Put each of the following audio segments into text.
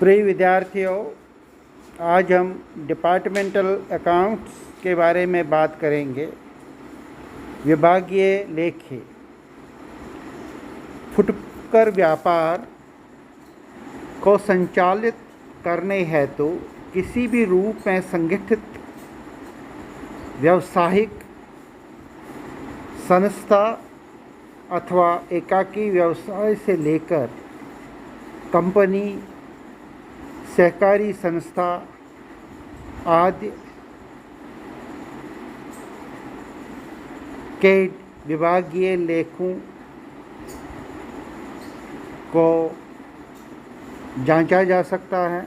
प्रिय विद्यार्थियों, आज हम डिपार्टमेंटल अकाउंट्स के बारे में बात करेंगे। विभागीय लेखे। फुटकर व्यापार को संचालित करने हेतु किसी भी रूप में संगठित व्यावसायिक संस्था अथवा एकाकी व्यवसाय से लेकर कंपनी, सहकारी संस्था आदि के विभागीय लेखों को जांचा जा सकता है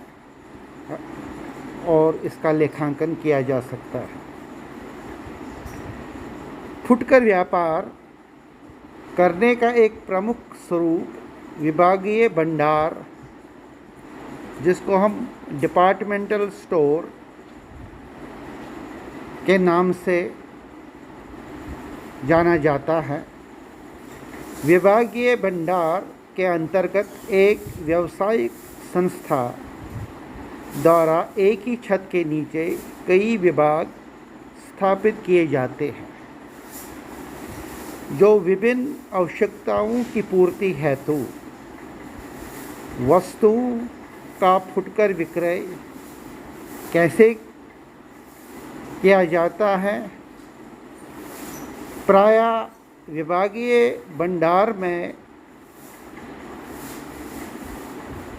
और इसका लेखांकन किया जा सकता है। फुटकर व्यापार करने का एक प्रमुख स्वरूप विभागीय भंडार, जिसको हम डिपार्टमेंटल स्टोर के नाम से जाना जाता है। विभागीय भंडार के अंतर्गत एक व्यावसायिक संस्था द्वारा एक ही छत के नीचे कई विभाग स्थापित किए जाते हैं, जो विभिन्न आवश्यकताओं की पूर्ति हेतु वस्तुओं का फुटकर विक्रय कैसे किया जाता है। प्रायः विभागीय भंडार में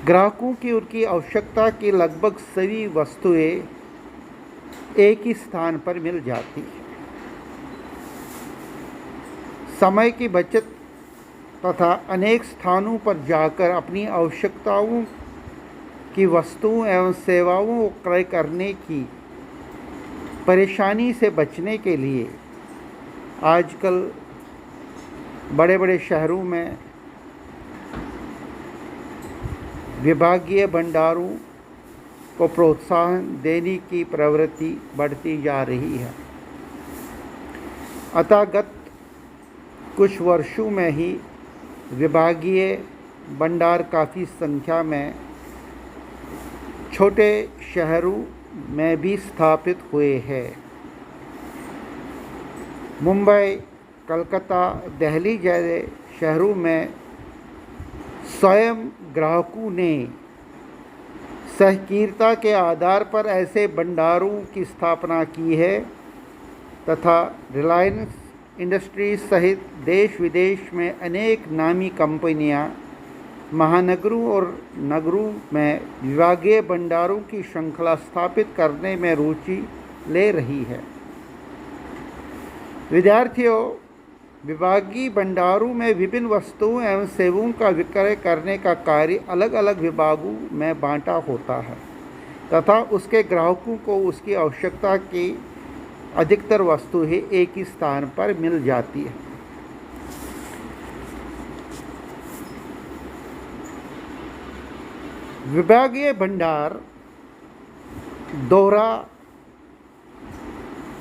ग्राहकों की उनकी आवश्यकता की लगभग सभी वस्तुएं एक ही स्थान पर मिल जाती हैं। समय की बचत तथा अनेक स्थानों पर जाकर अपनी आवश्यकताओं की वस्तुओं एवं सेवाओं को क्रय करने की परेशानी से बचने के लिए आजकल बड़े बड़े शहरों में विभागीय भंडारों को प्रोत्साहन देने की प्रवृत्ति बढ़ती जा रही है। अतः गत कुछ वर्षों में ही विभागीय भंडार काफ़ी संख्या में छोटे शहरों में भी स्थापित हुए हैं। मुंबई, कलकत्ता, दिल्ली जैसे शहरों में स्वयं ग्राहकों ने सहकारिता के आधार पर ऐसे भंडारों की स्थापना की है तथा रिलायंस इंडस्ट्रीज सहित देश विदेश में अनेक नामी कंपनियां महानगरों और नगरों में विभागीय भंडारों की श्रृंखला स्थापित करने में रुचि ले रही है। विद्यार्थियों, विभागीय भंडारों में विभिन्न वस्तुओं एवं सेवाओं का विक्रय करने का कार्य अलग अलग विभागों में बांटा होता है तथा उसके ग्राहकों को उसकी आवश्यकता की अधिकतर वस्तुएं एक ही स्थान पर मिल जाती है। विभागीय भंडार दोहरा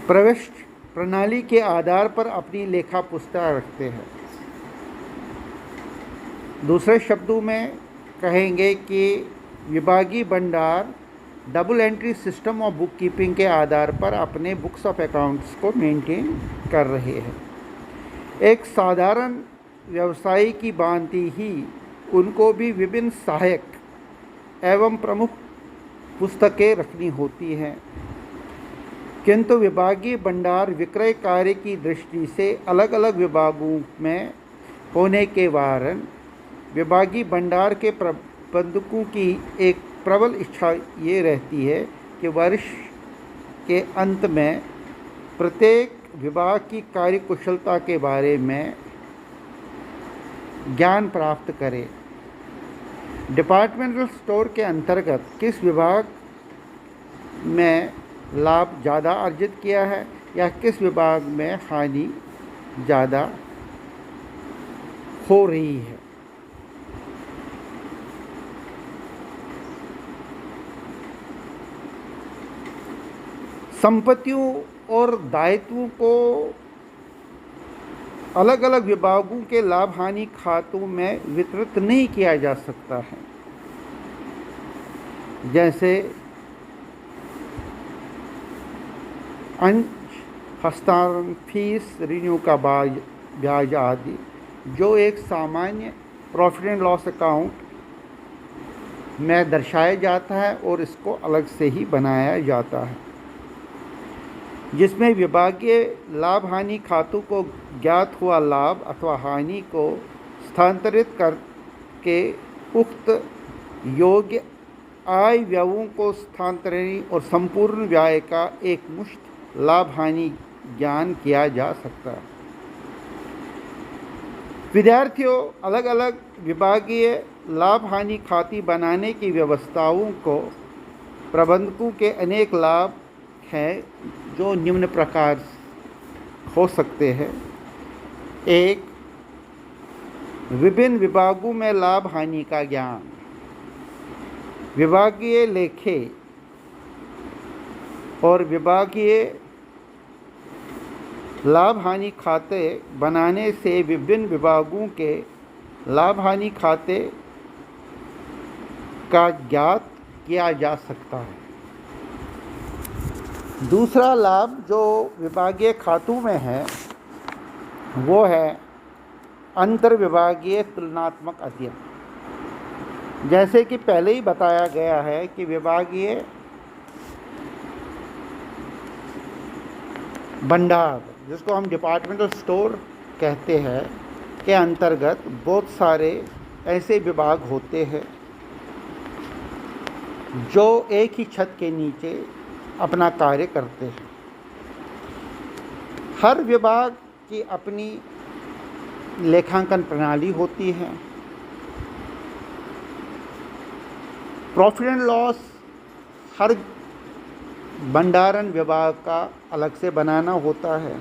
प्रविष्टि प्रणाली के आधार पर अपनी लेखा पुस्तिका रखते हैं। दूसरे शब्दों में कहेंगे कि विभागीय भंडार double entry system of book keeping के आधार पर अपने बुक्स ऑफ अकाउंट्स को मेंटेन कर रहे हैं। एक साधारण व्यवसायी की भांति ही उनको भी विभिन्न सहायक एवं प्रमुख पुस्तकें रखनी होती हैं, किंतु विभागीय भंडार विक्रय कार्य की दृष्टि से अलग अलग विभागों में होने के कारण विभागीय भंडार के प्रबंधकों की एक प्रबल इच्छा ये रहती है कि वर्ष के अंत में प्रत्येक विभाग की कार्यकुशलता के बारे में ज्ञान प्राप्त करें। डिपार्टमेंटल स्टोर के अंतर्गत किस विभाग में लाभ ज़्यादा अर्जित किया है या किस विभाग में हानि ज़्यादा हो रही है। संपत्तियों और दायित्वों को अलग अलग विभागों के लाभ हानि खातों में वितरित नहीं किया जा सकता है। जैसे अंश हस्तांतरण, फीस, रिन्यू का ब्याज आदि, जो एक सामान्य प्रॉफिट एंड लॉस अकाउंट में दर्शाया जाता है और इसको अलग से ही बनाया जाता है, जिसमें विभागीय लाभ हानि खातों को ज्ञात हुआ लाभ अथवा हानि को स्थानांतरित करके उक्त योग्य आय व्ययों को स्थानांतरण और संपूर्ण व्यय का एक मुश्त लाभ हानि ज्ञान किया जा सकता है। विद्यार्थियों, अलग अलग विभागीय लाभ हानि खाते बनाने की व्यवस्थाओं को प्रबंधकों के अनेक लाभ हैं जो निम्न प्रकार हो सकते हैं। एक, विभिन्न विभागों में लाभ हानि का ज्ञान। विभागीय लेखे और विभागीय लाभ हानि खाते बनाने से विभिन्न विभागों के लाभ हानि खाते का ज्ञात किया जा सकता है। दूसरा लाभ जो विभागीय खातों में है वो है अंतर्विभागीय तुलनात्मक अध्ययन। जैसे कि पहले ही बताया गया है कि विभागीय भंडार, जिसको हम डिपार्टमेंटल स्टोर कहते हैं, के अंतर्गत बहुत सारे ऐसे विभाग होते हैं जो एक ही छत के नीचे अपना कार्य करते हैं। हर विभाग की अपनी लेखांकन प्रणाली होती है। प्रॉफिट एंड लॉस हर भंडारण विभाग का अलग से बनाना होता है।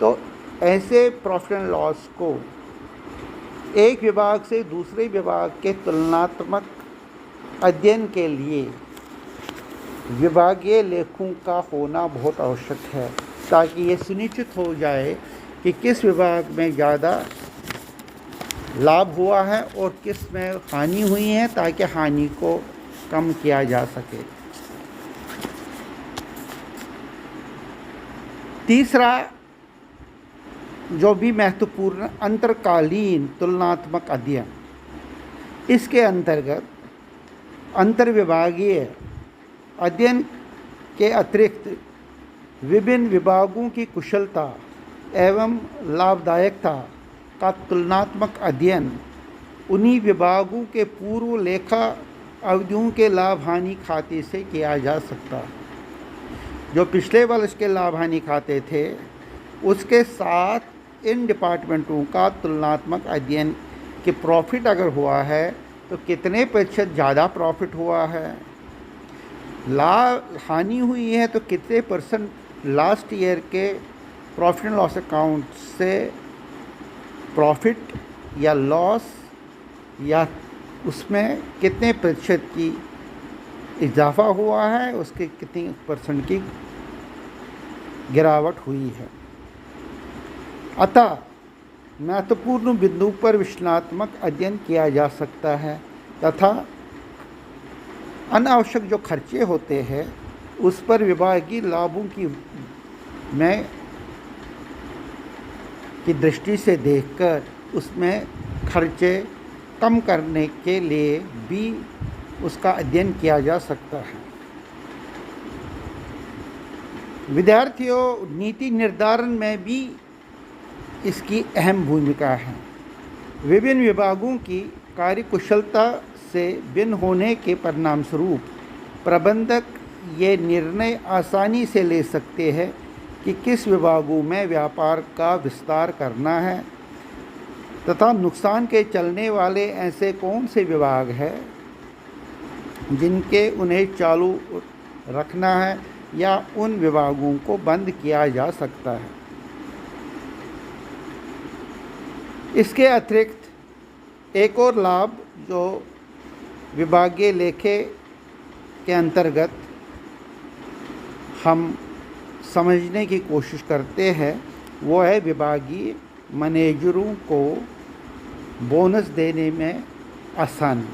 तो ऐसे प्रॉफिट एंड लॉस को एक विभाग से दूसरे विभाग के तुलनात्मक अध्ययन के लिए विभागीय लेखों का होना बहुत आवश्यक है, ताकि ये सुनिश्चित हो जाए कि किस विभाग में ज़्यादा लाभ हुआ है और किस में हानि हुई है, ताकि हानि को कम किया जा सके। तीसरा जो भी महत्वपूर्ण अंतरकालीन तुलनात्मक अध्ययन, इसके अंतर्गत अंतर्विभागीय अध्ययन के अतिरिक्त विभिन्न विभागों की कुशलता एवं लाभदायकता का तुलनात्मक अध्ययन उन्हीं विभागों के पूर्व लेखा अवधियों के लाभ हानि खाते से किया जा सकता है। जो पिछले वर्ष के लाभ हानि खाते थे, उसके साथ इन डिपार्टमेंटों का तुलनात्मक अध्ययन कि प्रॉफिट अगर हुआ है तो कितने प्रतिशत ज़्यादा प्रॉफिट हुआ है, लाभ हानि हुई है तो कितने परसेंट लास्ट ईयर के प्रॉफिट एंड लॉस अकाउंट से प्रॉफिट या लॉस या उसमें कितने प्रतिशत की इजाफा हुआ है, उसके कितनी परसेंट की गिरावट हुई है। अतः महत्वपूर्ण बिंदु पर विश्लेषणात्मक अध्ययन किया जा सकता है तथा अनावश्यक जो खर्चे होते हैं उस पर विभागीय लाभों की दृष्टि से देखकर उसमें खर्चे कम करने के लिए भी उसका अध्ययन किया जा सकता है। विद्यार्थियों, नीति निर्धारण में भी इसकी अहम भूमिका है। विभिन्न विभागों की कार्यकुशलता से भिन्न होने के परिणामस्वरूप प्रबंधक ये निर्णय आसानी से ले सकते हैं कि किस विभागों में व्यापार का विस्तार करना है तथा नुकसान के चलने वाले ऐसे कौन से विभाग हैं जिनके उन्हें चालू रखना है या उन विभागों को बंद किया जा सकता है। इसके अतिरिक्त एक और लाभ जो विभागीय लेखे के अंतर्गत हम समझने की कोशिश करते हैं वो है विभागीय मैनेजरों को बोनस देने में आसानी।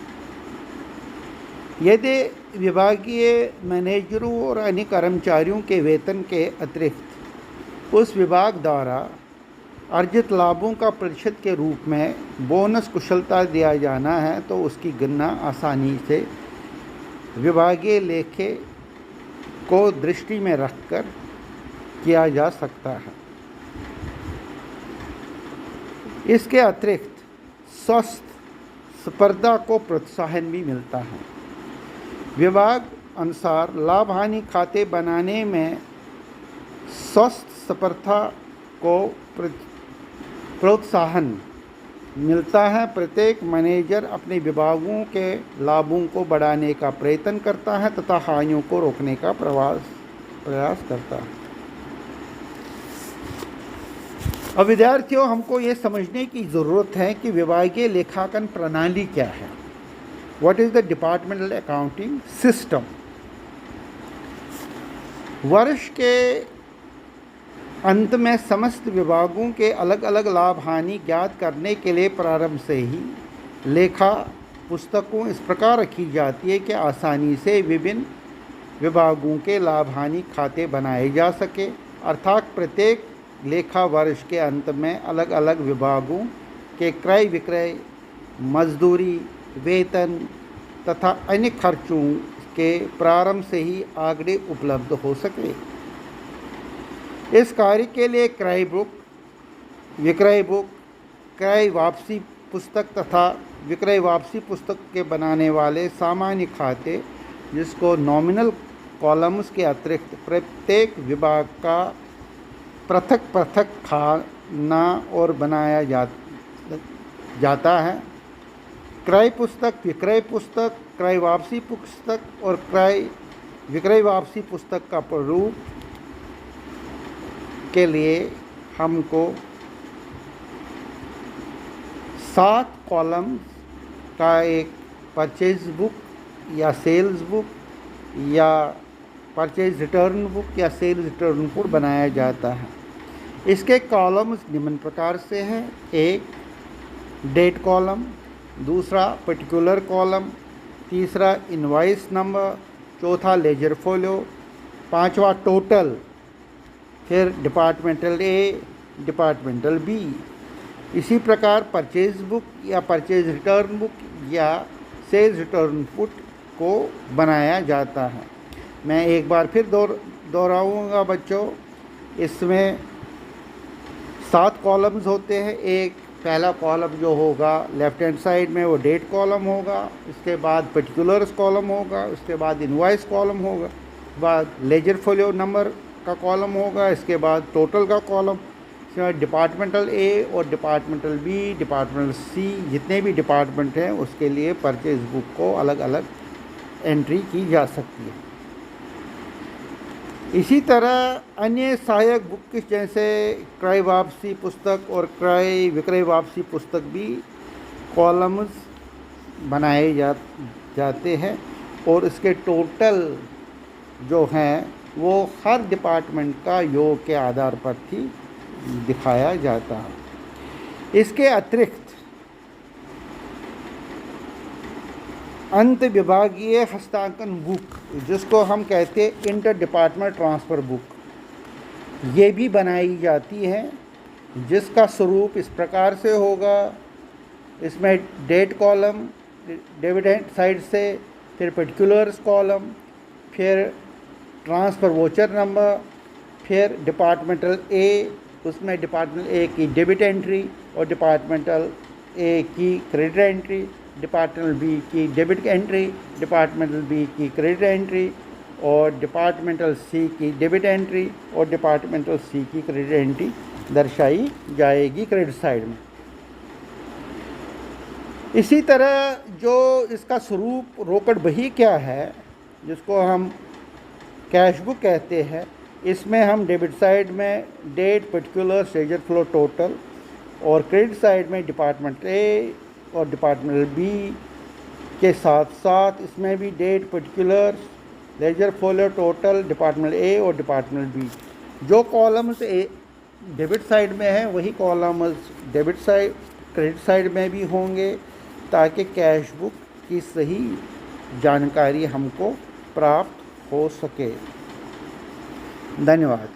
यदि विभागीय मैनेजरों और अन्य कर्मचारियों के वेतन के अतिरिक्त उस विभाग द्वारा अर्जित लाभों का प्रतिशत के रूप में बोनस कुशलता दिया जाना है तो उसकी गणना आसानी से विभागीय लेखे को दृष्टि में रखकर किया जा सकता है। इसके अतिरिक्त स्वस्थ स्पर्धा को प्रोत्साहन भी मिलता है। विभाग अनुसार लाभ हानि खाते बनाने में स्वस्थ स्पर्धा को प्रोत्साहन मिलता है। प्रत्येक मैनेजर अपने विभागों के लाभों को बढ़ाने का प्रयत्न करता है तथा हानियों को रोकने का प्रयास करता है। अब विद्यार्थियों, हमको ये समझने की ज़रूरत है कि विभागीय लेखांकन प्रणाली क्या है। What is the departmental accounting system. वर्ष के अंत में समस्त विभागों के अलग अलग लाभ हानि ज्ञात करने के लिए प्रारंभ से ही लेखा पुस्तकों इस प्रकार रखी जाती है कि आसानी से विभिन्न विभागों के लाभ हानि खाते बनाए जा सके। अर्थात प्रत्येक लेखा वर्ष के अंत में अलग अलग विभागों के क्रय विक्रय, मजदूरी, वेतन तथा अन्य खर्चों के प्रारंभ से ही आंकड़े उपलब्ध हो सके। इस कार्य के लिए क्रय बुक, विक्रय बुक, क्रय वापसी पुस्तक तथा विक्रय वापसी पुस्तक के बनाने वाले सामान्य खाते, जिसको नॉमिनल कॉलम्स के अतिरिक्त प्रत्येक विभाग का पृथक पृथक खाना और बनाया जाता है। क्रय पुस्तक, विक्रय पुस्तक, क्रय वापसी पुस्तक और क्रय विक्रय वापसी पुस्तक का प्रारूप के लिए हमको 7 कॉलम का एक परचेज बुक या सेल्स बुक या परचेज रिटर्न बुक या सेल्स रिटर्न बुक बनाया जाता है। इसके कॉलम्स निम्न प्रकार से हैं। एक, डेट कॉलम, दूसरा पर्टिकुलर कॉलम, तीसरा इनवॉइस नंबर, चौथा लेजर फोलियो, पांचवा टोटल, फिर डिपार्टमेंटल ए, डिपार्टमेंटल बी। इसी प्रकार परचेज बुक या परचेज रिटर्न बुक या सेल्स रिटर्न बुक को बनाया जाता है। मैं एक बार फिर दोहराऊंगा बच्चों, इसमें 7 कॉलम्स होते हैं। एक पहला कॉलम जो होगा लेफ्ट हैंड साइड में वो डेट कॉलम होगा, इसके बाद पर्टिकुलर्स कॉलम होगा, उसके बाद इनवॉइस कॉलम होगा, बाद लेजर फोलियो नंबर का कॉलम होगा, इसके बाद टोटल का कॉलम, इसके बाद डिपार्टमेंटल ए और डिपार्टमेंटल बी, डिपार्टमेंटल सी, जितने भी डिपार्टमेंट हैं उसके लिए परचेज बुक को अलग अलग एंट्री की जा सकती है। इसी तरह अन्य सहायक बुक जैसे क्रय वापसी पुस्तक और क्रय विक्रय वापसी पुस्तक भी कॉलम्स बनाए जाते हैं और इसके टोटल जो हैं वो हर डिपार्टमेंट का योग के आधार पर ही दिखाया जाता है। इसके अतिरिक्त अंत विभागीय हस्तांकन बुक, जिसको हम कहते हैं इंटर डिपार्टमेंट ट्रांसफ़र बुक, ये भी बनाई जाती है, जिसका स्वरूप इस प्रकार से होगा। इसमें date column debit hand side से, फिर पर्टिकुलर्स कॉलम, फिर ट्रांसफ़र वोचर नंबर, फिर डिपार्टमेंटल ए, उसमें डिपार्टमेंट ए की डेबिट एंट्री और डिपार्टमेंटल ए की क्रेडिट एंट्री, डिपार्टमेंटल बी की डेबिट एंट्री, डिपार्टमेंटल बी की क्रेडिट एंट्री और डिपार्टमेंटल सी की डेबिट एंट्री और डिपार्टमेंटल सी की क्रेडिट एंट्री दर्शाई जाएगी क्रेडिट साइड में। इसी तरह जो इसका स्वरूप रोकड़ बही क्या है, जिसको हम कैश बुक कहते हैं, इसमें हम डेबिट साइड में date, particular, ledger folio, total और क्रेडिट साइड में डिपार्टमेंट ए और डिपार्टमेंट बी के साथ साथ इसमें भी date, particular, ledger folio, total, department A और डिपार्टमेंट बी, जो कॉलम्स ए डेबिट साइड में है वही columns debit side credit side में भी होंगे, ताकि कैश बुक की सही जानकारी हमको प्राप्त हो सके। धन्यवाद।